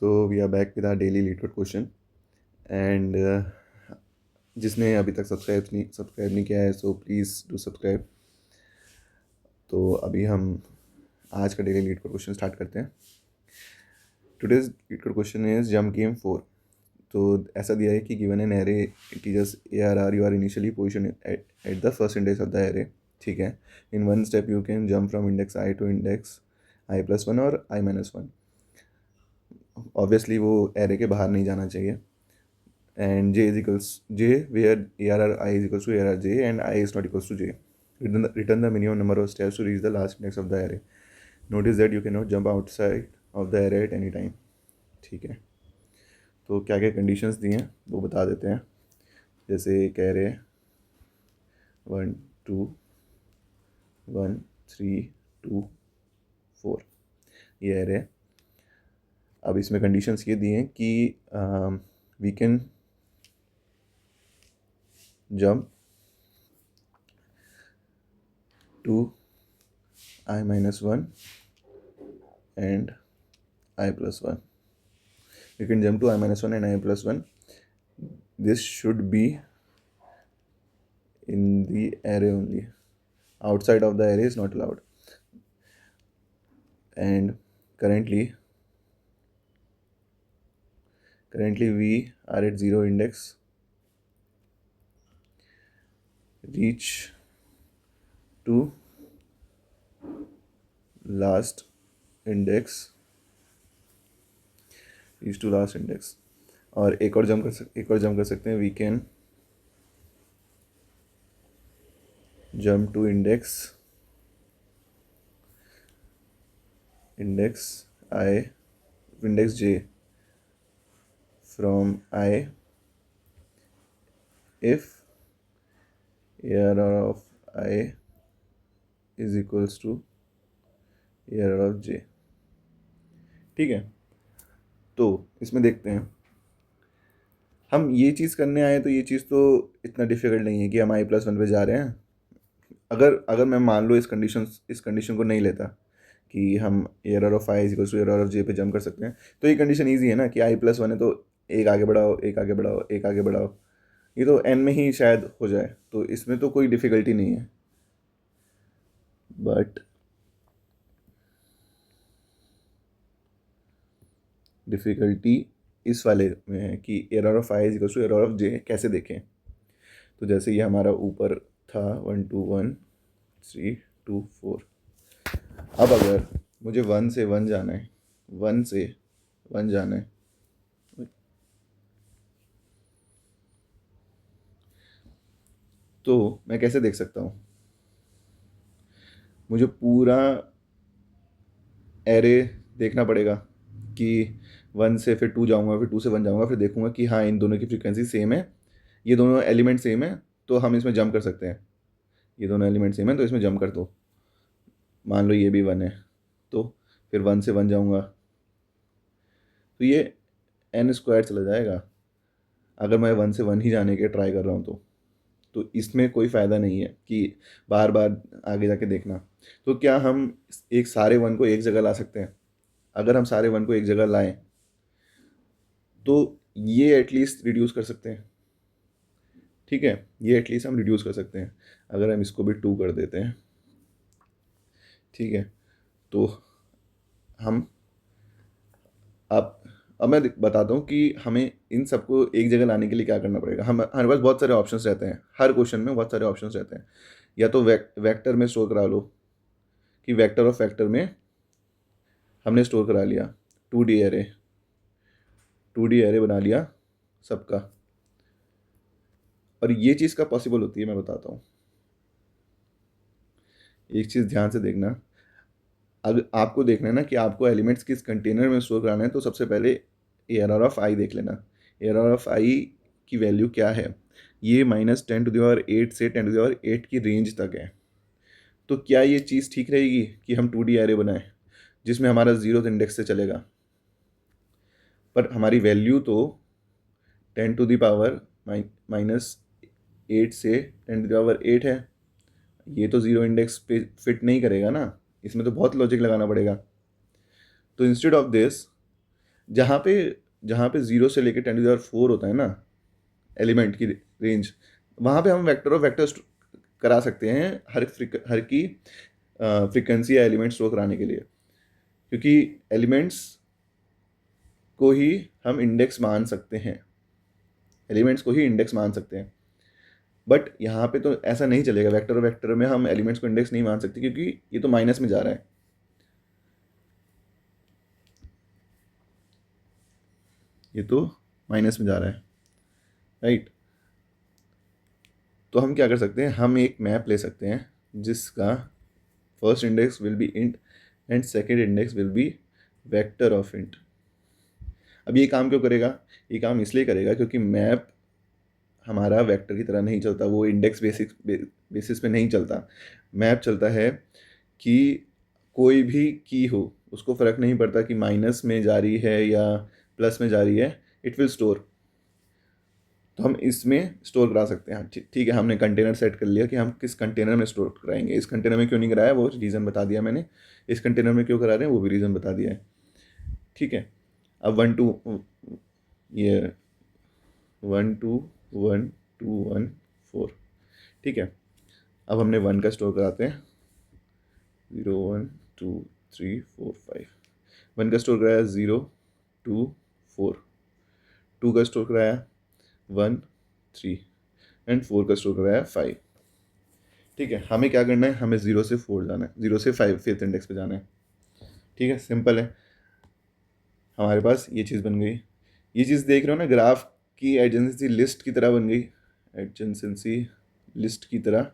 So we are back with our daily LeetCode question and जिसने अभी तक subscribe नहीं किया है सो प्लीज़ डू सब्सक्राइब। तो अभी हम आज का डेली LeetCode क्वेश्चन स्टार्ट करते हैं। Today's LeetCode question is jump game 4। तो ऐसा दिया है कि given an array integers ARR you are initially position at the first index of the array. ठीक है, in one step you can jump from index I to index I+1 और I-1। Obviously वो array के बाहर नहीं जाना चाहिए। And j is equals j where ARR I is equals to ARR j and I is not equals to j. Return the minimum number of steps to reach the last index of the array. Notice that you cannot jump outside of the array at any time. ठीक है, तो क्या क्या conditions दी हैं वो बता देते हैं। जैसे कह रहे 1 2 1 3 2 4 ये एरे। अब इसमें कंडीशंस ये दी हैं कि we can jump to I-1 and I+1. You can jump to I-1 and I+1. This should be in the array only. Outside of the array is not allowed. And currently we are at 0 index. Reach to last index. और एक और jump कर सकते हैं। We can jump to index j from I if ARR of I is equals to ARR of j। ठीक है, तो इसमें देखते हैं हम ये चीज़ करने आए तो ये चीज़ तो इतना डिफिकल्ट नहीं है कि हम I+1 पे जा रहे हैं। अगर मैं मान लो इस कंडीशन को नहीं लेता कि हम ARR of I equals to ARR of j पे जंप कर सकते हैं, तो ये कंडीशन ईजी है ना कि I+1 है तो एक आगे बढ़ाओ एक आगे बढ़ाओ एक आगे बढ़ाओ, ये तो n में ही शायद हो जाए, तो इसमें तो कोई डिफ़िकल्टी नहीं है। बट डिफ़िकल्टी इस वाले में है कि ARR of I equals to ARR of j कैसे देखें। तो जैसे ये हमारा ऊपर था 1 2 1 3 2 4। अब अगर मुझे 1 से 1 जाना है, 1 से 1 जाना है, तो मैं कैसे देख सकता हूँ? मुझे पूरा एरे देखना पड़ेगा कि 1 से फिर 2 जाऊँगा, फिर 2 से 1 जाऊँगा, फिर देखूँगा कि हाँ इन दोनों की फ्रीक्वेंसी सेम है, ये दोनों एलिमेंट सेम है, तो हम इसमें जंप कर सकते हैं। ये दोनों एलिमेंट सेम है तो इसमें जंप कर दो। मान लो ये भी 1 है, तो फिर 1 से 1 जाऊँगा तो ये n² चला जाएगा। अगर मैं 1 से 1 ही जाने के ट्राई कर रहा हूँ तो इसमें कोई फ़ायदा नहीं है कि बार बार आगे जाके देखना। तो क्या हम एक सारे 1 को एक जगह ला सकते हैं? अगर हम सारे 1 को एक जगह लाएं तो ये एटलीस्ट रिड्यूस कर सकते हैं। ठीक है, ये एटलीस्ट हम रिड्यूस कर सकते हैं अगर हम इसको भी 2 कर देते हैं। ठीक है, तो हम अब मैं बताता हूँ कि हमें इन सबको एक जगह लाने के लिए क्या करना पड़ेगा। हमारे पास बहुत सारे ऑप्शंस रहते हैं, हर क्वेश्चन में बहुत सारे ऑप्शंस रहते हैं। या तो वेक्टर में स्टोर करा लो कि वेक्टर ऑफ वेक्टर में हमने स्टोर करा लिया 2D एरे बना लिया सबका। और ये चीज़ का पॉसिबल होती है, मैं बताता हूँ। एक चीज़ ध्यान से देखना, अगर आपको देखना है ना कि आपको एलिमेंट्स किस कंटेनर में स्टोर कराना है, तो सबसे पहले ARR of I देख लेना। ARR of I की वैल्यू क्या है? ये -10⁸ से 10⁸ की रेंज तक है। तो क्या ये चीज़ ठीक रहेगी कि हम 2D एरे बनाएं जिसमें हमारा 0th इंडेक्स से चलेगा, पर हमारी वैल्यू तो 10⁻⁻8 से 10⁸ है। ये तो 0 इंडेक्स पे फिट नहीं करेगा ना, इसमें तो बहुत लॉजिक लगाना पड़ेगा। तो इंस्टेड ऑफ दिस जहाँ पे 0 से लेके 10⁴ होता है ना एलिमेंट की रेंज, वहाँ पे हम वेक्टर ऑफ वेक्टर्स करा सकते हैं हर की फ्रीक्वेंसी या एलिमेंट स्टोर कराने के लिए, क्योंकि एलिमेंट्स को ही हम इंडेक्स मान सकते हैं, एलिमेंट्स को ही इंडेक्स मान सकते हैं। बट यहाँ पे तो ऐसा नहीं चलेगा, वेक्टर और वेक्टर में हम एलिमेंट्स को इंडेक्स नहीं मान सकते, क्योंकि ये तो माइनस में जा रहा है। ये तो माइनस में जा रहा है, राइट। तो हम क्या कर सकते हैं, हम एक मैप ले सकते हैं जिसका first index will B int and second index will B vector of int. अब ये काम क्यों करेगा, ये काम इसलिए करेगा क्योंकि मैप हमारा वेक्टर की तरह नहीं चलता, वो इंडेक्स बेसिस पे नहीं चलता। मैप चलता है कि कोई भी की हो, उसको फ़र्क नहीं पड़ता कि माइनस में जा रही है या प्लस में जा रही है, इट विल स्टोर। तो हम इसमें स्टोर करा सकते हैं। ठीक है, हमने कंटेनर सेट कर लिया कि हम किस कंटेनर में स्टोर कराएंगे। इस कंटेनर में क्यों नहीं कराया वो रीज़न बता दिया मैंने, इस कंटेनर में क्यों करा रहे हैं वो भी रीज़न बता दिया है। ठीक है, अब 1 2 ये 1 2 1 2 1 4, ठीक है। अब हमने 1 का स्टोर कराते हैं, 0 1 2 3 4 5। 1 का स्टोर कराया 0 2 4, 2 का स्टोर कराया 1 3 एंड 4 का स्टोर कराया 5। ठीक है, हमें क्या करना है, हमें 0 से 4 जाना है, 0 से 5 5th इंडेक्स पे जाना है। ठीक है, सिंपल है, हमारे पास ये चीज़ बन गई। ये चीज़ देख रहे हो ना, ग्राफ की एडजेंसी लिस्ट की तरह बन गई, एडजेंसी लिस्ट की तरह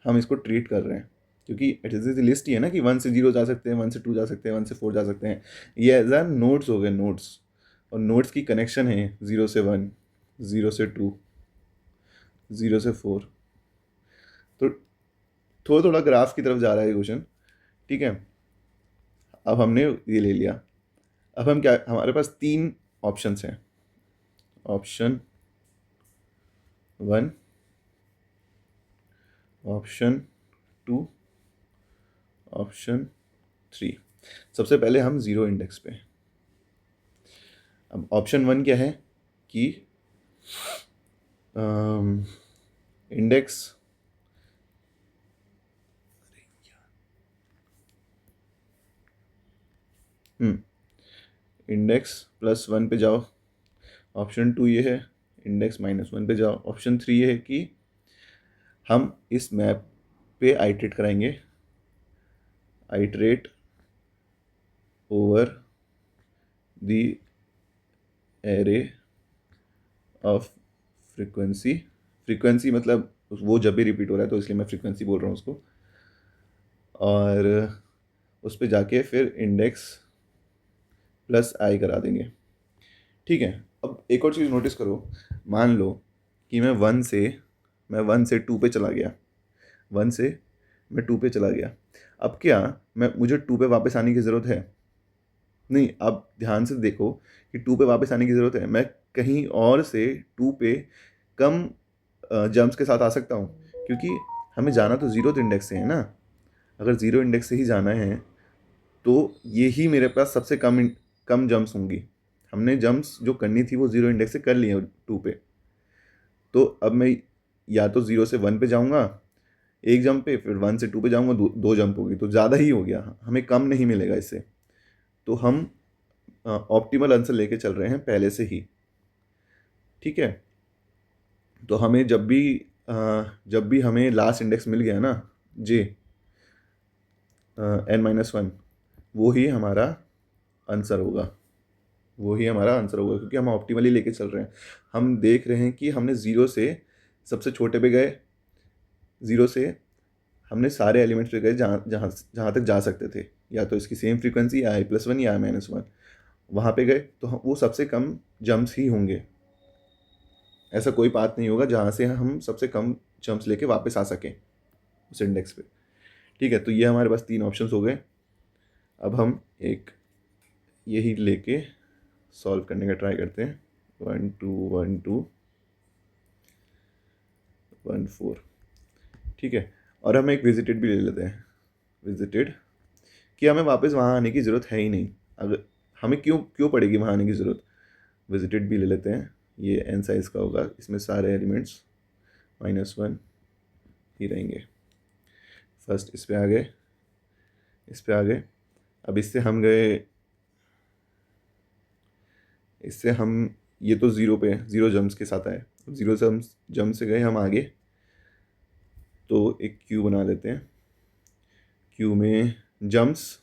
हम इसको ट्रीट कर रहे हैं, क्योंकि एडजेंसी लिस्ट ही है ना कि 1 से 0 जा सकते हैं, 1 से 2 जा सकते हैं, 1 से 4 जा सकते हैं। ये एज आ नोड्स हो गए, नोड्स, और नोड्स की कनेक्शन है 0 से 1, 0 से 2, 0 से 4। तो थोड़ा थोड़ा ग्राफ की तरफ जा रहा है क्वेश्चन। ठीक है, अब हमने ये ले लिया। अब हम क्या, हमारे पास 3 ऑप्शंस हैं, ऑप्शन 1, ऑप्शन 2, ऑप्शन 3। सबसे पहले हम 0 इंडेक्स पे। अब ऑप्शन 1 क्या है कि इंडेक्स इंडेक्स +1 पे जाओ। ऑप्शन 2 ये है इंडेक्स -1 पे जाओ। ऑप्शन 3 ये है कि हम इस मैप पे आइटरेट कराएंगे, iterate over the array of frequency. Frequency मतलब वो जब भी रिपीट हो रहा है तो इसलिए मैं फ्रीक्वेंसी बोल रहा हूँ उसको। और उस पर जाके फिर इंडेक्स +i करा देंगे। ठीक है, अब एक और चीज़ नोटिस करो, मान लो कि मैं 1 से 2 पे चला गया, 1 से मैं 2 पे चला गया। अब क्या मुझे 2 पे वापस आने की ज़रूरत है? नहीं, आप ध्यान से देखो कि 2 पे वापस आने की ज़रूरत है। मैं कहीं और से 2 पे कम जंप्स के साथ आ सकता हूँ, क्योंकि हमें जाना तो 0th इंडेक्स से है ना। अगर 0 इंडेक्स से ही जाना है तो ये ही मेरे पास सबसे कम जंप्स होंगी। हमने जंप्स जो करनी थी वो 0 इंडेक्स से कर लिए 2 पे। तो अब मैं या तो 0 से 1 पे जाऊँगा एक जंप पे, फिर 1 से 2 पे जाऊँगा, 2 जंप होगी, तो ज़्यादा ही हो गया, हमें कम नहीं मिलेगा इससे। तो हम ऑप्टिमल आंसर लेके चल रहे हैं पहले से ही। ठीक है, तो हमें जब भी हमें लास्ट इंडेक्स मिल गया ना जे n-1, वो ही हमारा आंसर होगा, वो ही हमारा आंसर होगा, क्योंकि हम ऑप्टिमली लेके चल रहे हैं। हम देख रहे हैं कि हमने 0 से सबसे छोटे पे गए, 0 से हमने सारे एलिमेंट्स पे गए जहाँ जहाँ जहाँ तक जा सकते थे, या तो इसकी सेम फ्रीक्वेंसी या i+1 या i-1, वहाँ पे गए तो वो सबसे कम जंप्स ही होंगे। ऐसा कोई पाथ नहीं होगा जहाँ से हम सबसे कम जंप्स लेके वापस आ सकें उस इंडेक्स पे। ठीक है, तो ये हमारे पास 3 ऑप्शंस हो गए। अब हम एक यही लेके सॉल्व करने का ट्राई करते हैं। 1 2 1 2 1 4। ठीक है, और हम एक विजिटेड भी ले लेते हैं, विजिटेड, कि हमें वापस वहाँ आने की ज़रूरत है ही नहीं। अगर हमें क्यों क्यों पड़ेगी वहाँ आने की ज़रूरत। विजिटेड भी ले लेते हैं, ये n साइज़ का होगा, इसमें सारे एलिमेंट्स -1 ही रहेंगे। फर्स्ट इस पे आ गए, इस पे आ गए। अब इससे हम गए, इससे हम, ये तो ज़ीरो पे, ज़ीरो जम्प्स के साथ आए। अब ज़ीरो जम्प से गए हम आगे, तो एक क्यू बना लेते हैं। क्यू में जम्प्स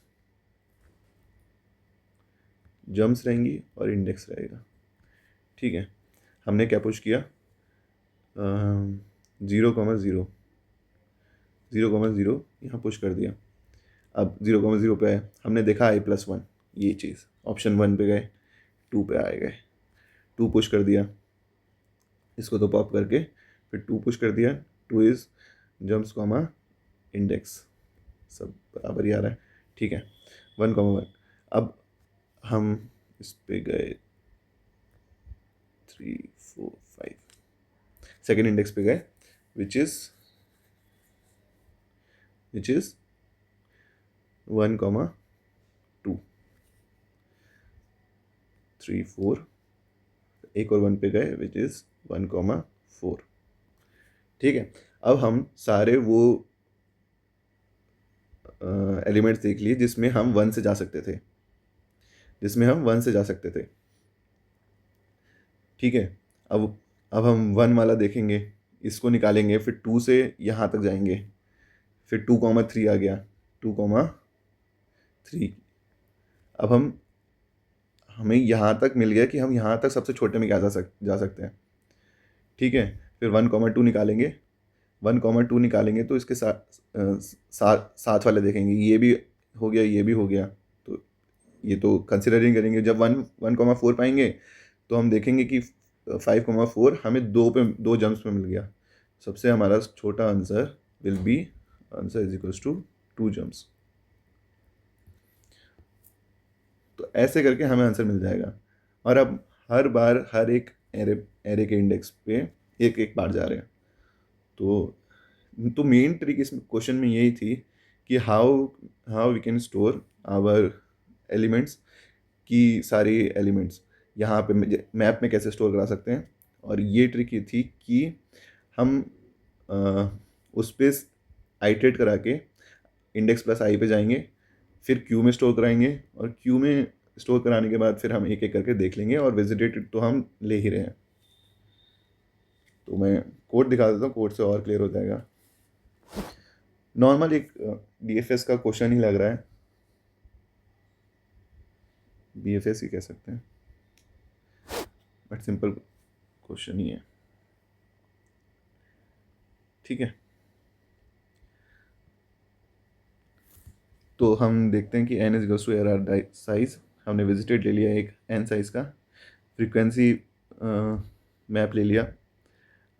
रहेंगी और इंडेक्स रहेगा। ठीक है, हमने क्या पुश किया, 0,0, 0,0 यहाँ पुश कर दिया। अब 0,0 पे आए, हमने देखा i+1, ये चीज़ ऑप्शन 1 पे गए, 2 पे आए गए, 2 पुश कर दिया, इसको तो पॉप करके फिर 2 पुश कर दिया। 2 इज़ जम्प्स कॉमा इंडेक्स, सब बराबर ही आ रहा है। ठीक है, 1,1। अब हम इस पे गए 3, 4, 5, सेकेंड इंडेक्स पे गए, विच इज़ 1,2, 3, 4, एक और 1 पे गए, विच इज़ 1,4। ठीक है, अब हम सारे वो एलिमेंट्स देख लिए जिसमें हम 1 से जा सकते थे, ठीक है। अब हम 1 वाला देखेंगे, इसको निकालेंगे, फिर 2 से यहाँ तक जाएंगे, फिर 2,3 आ गया, 2,3। अब हमें यहाँ तक मिल गया कि हम यहाँ तक सबसे छोटे में क्या जा सकते हैं। ठीक है, फिर 1,2 निकालेंगे, 1,2 निकालेंगे तो इसके साथ वाले देखेंगे, ये भी हो गया, ये भी हो गया, तो ये तो कंसिडरिंग करेंगे। जब 1,4 पाएंगे तो हम देखेंगे कि 5,4 हमें 2 जम्प्स में मिल गया। सबसे हमारा छोटा answer will be, answer is equals to 2 jumps. तो ऐसे करके हमें आंसर मिल जाएगा। और अब हर बार हर एक एरे के इंडेक्स पे एक एक बार जा रहे हैं। तो मेन ट्रिक इस क्वेश्चन में यही थी कि how we can store our elements, की सारी एलिमेंट्स यहाँ पे मैप में कैसे स्टोर करा सकते हैं। और ये ट्रिक ये थी कि हम उस पर आइटरेट करा के इंडेक्स प्लस आई पे जाएंगे, फिर क्यू में स्टोर कराएंगे, और क्यू में स्टोर कराने के बाद फिर हम एक एक करके देख लेंगे, और विजिटेड तो हम ले ही रहे हैं। तो मैं कोड दिखा देता हूँ, कोड से और क्लियर हो जाएगा। नॉर्मल एक डीएफएस का क्वेश्चन ही लग रहा है, बीएफएस ही कह सकते हैं, बट सिंपल क्वेश्चन ही है। ठीक है, तो हम देखते हैं कि n is equals to ARR size, हमने विजिटेड ले लिया एक n साइज का, फ्रीक्वेंसी मैप ले लिया।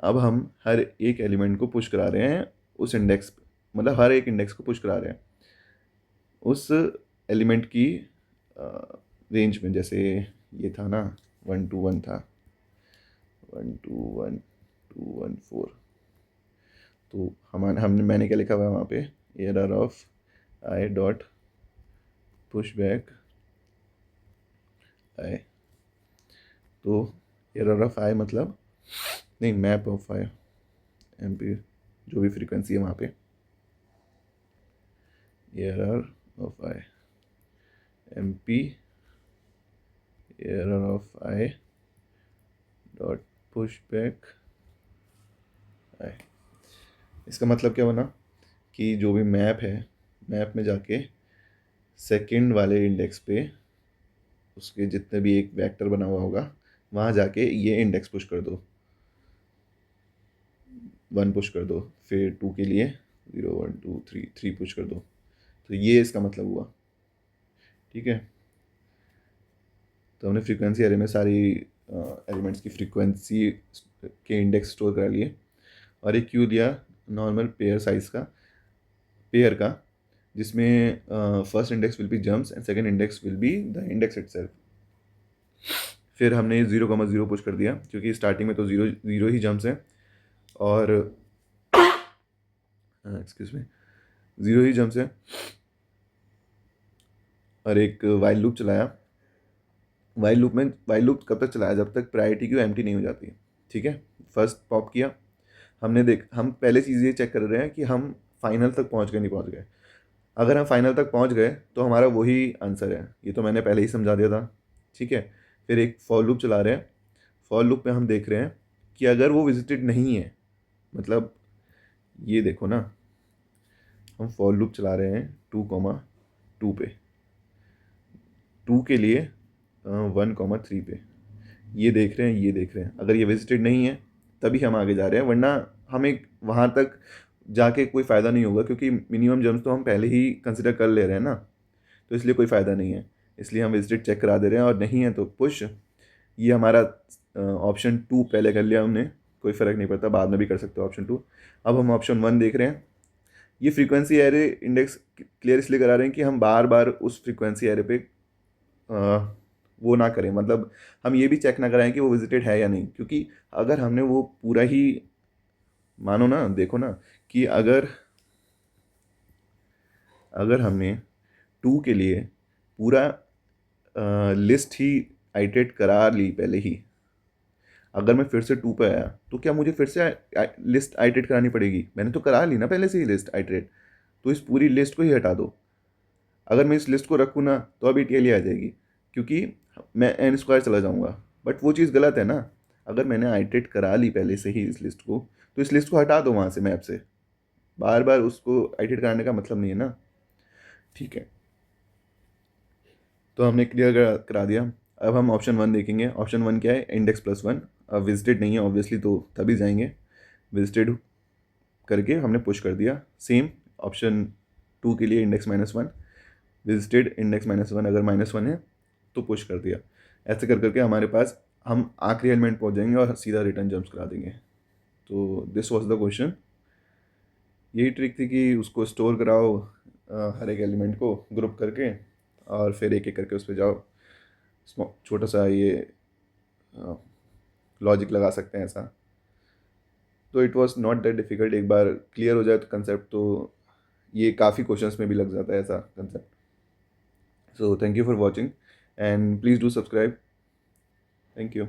अब हम हर एक एलिमेंट को पुश करा रहे हैं उस इंडेक्स, मतलब हर एक इंडेक्स को पुश करा रहे हैं उस एलिमेंट की रेंज में। जैसे ये था ना, 1 2 1 था, 1 2 1 2 1 4, तो मैंने क्या लिखा हुआ है वहाँ पे, error of I dot push back I. तो एरर ऑफ आई मतलब, नहीं, मैप ऑफ आई, MP जो भी फ्रीक्वेंसी है वहाँ पे, error of I MP error of I dot push back I. इसका मतलब क्या बना कि जो भी मैप है, मैप में जाके सेकंड वाले इंडेक्स पे उसके जितने भी एक वेक्टर बना हुआ होगा, वहाँ जाके ये इंडेक्स पुश कर दो, 1 पुश कर दो, फिर 2 के लिए 0 1 2 3 3 पुश कर दो। तो ये इसका मतलब हुआ। ठीक है, तो हमने फ्रीक्वेंसी एरे में सारी एलिमेंट्स की फ्रीक्वेंसी के इंडेक्स स्टोर करा लिए, और एक क्यू दिया नॉर्मल पेयर साइज का, पेयर का, जिसमें first index will be jumps and second index will be the index itself. फिर हमने 0,0 पुश कर दिया, क्योंकि स्टार्टिंग में तो ज़ीरो ही जम्प्स हैं, और एक्सक्यूज मी, 0 ही जम्प्स हैं, और एक वाइल लूप चलाया, वाइल लूप कब तक चलाया, जब तक प्रायोरिटी क्यू एम्प्टी नहीं हो जाती। ठीक है, फर्स्ट पॉप किया, हम पहले चीज़ ये चेक कर रहे हैं कि हम फाइनल तक पहुंच गए नहीं पहुंच गए। अगर हम फाइनल तक पहुंच गए तो हमारा वही आंसर है, ये तो मैंने पहले ही समझा दिया था। ठीक है, फिर एक फॉर लूप चला रहे हैं। फॉर लूप में हम देख रहे हैं कि अगर वो विजिटेड नहीं है, मतलब ये देखो ना, हम फॉर लूप चला रहे हैं 2, 2 पे, 2 के लिए 1, 3 पे, ये देख रहे हैं, ये देख रहे हैं, अगर ये विजिटेड नहीं है तभी हम आगे जा रहे हैं, वरना हमें वहाँ तक जाके कोई फ़ायदा नहीं होगा, क्योंकि मिनिमम जम्स तो हम पहले ही कंसिडर कर ले रहे हैं ना, तो इसलिए कोई फ़ायदा नहीं है। इसलिए हम विजिटेड चेक करा दे रहे हैं, और नहीं है तो पुश। ये हमारा ऑप्शन 2 पहले कर लिया हमने, कोई फ़र्क नहीं पड़ता, बाद में भी कर सकते हो ऑप्शन 2। अब हम ऑप्शन 1 देख रहे हैं। ये फ्रीक्वेंसी एरे इंडेक्स क्लियर इसलिए करा रहे हैं कि हम बार बार उस फ्रीक्वेंसी एरे पे वो ना करें, मतलब हम ये भी चेक ना कराएं कि वो विजिटेड है या नहीं, क्योंकि अगर हमने वो पूरा ही, मानो ना, देखो ना, कि अगर अगर हमने 2 के लिए पूरा लिस्ट ही आइटरेट करा ली पहले ही, अगर मैं फिर से 2 पे आया तो क्या मुझे फिर से लिस्ट आइटरेट करानी पड़ेगी? मैंने तो करा ली ना पहले से ही लिस्ट आइटरेट, तो इस पूरी लिस्ट को ही हटा दो। अगर मैं इस लिस्ट को रखूँ ना तो अभी टेली आ जाएगी, क्योंकि मैं एन स्क्वायर चला जाऊँगा, बट वो चीज़ गलत है ना। अगर मैंने आइटरेट करा ली पहले से ही इस लिस्ट को, तो इस लिस्ट को हटा दो वहाँ से मैप से, बार बार उसको आइटरेट कराने का मतलब नहीं है ना। ठीक है, तो हमने क्लियर करा दिया। अब हम ऑप्शन 1 देखेंगे। ऑप्शन 1 क्या है? Index plus 1। अब विजिटेड नहीं है ऑब्वियसली, तो तभी जाएंगे। विजिटेड करके हमने पुश कर दिया। सेम ऑप्शन 2 के लिए इंडेक्स -1, विजिटेड इंडेक्स -1, अगर -1 है तो पुश कर दिया। ऐसे कर करके हमारे पास हम आखिरी एलिमेंट पहुंच जाएंगे और सीधा रिटर्न जंप्स करा देंगे। तो दिस वाज द क्वेश्चन। यही ट्रिक थी कि उसको स्टोर कराओ, हर एक एलिमेंट को ग्रुप करके, और फिर एक एक करके उस पर जाओ। छोटा सा ये लॉजिक लगा सकते हैं ऐसा। तो it was not that difficult, एक बार क्लियर हो जाए तो कंसेप्ट, तो ये काफ़ी क्वेश्चंस में भी लग जाता है ऐसा concept. So thank you for watching, and please do subscribe. Thank you.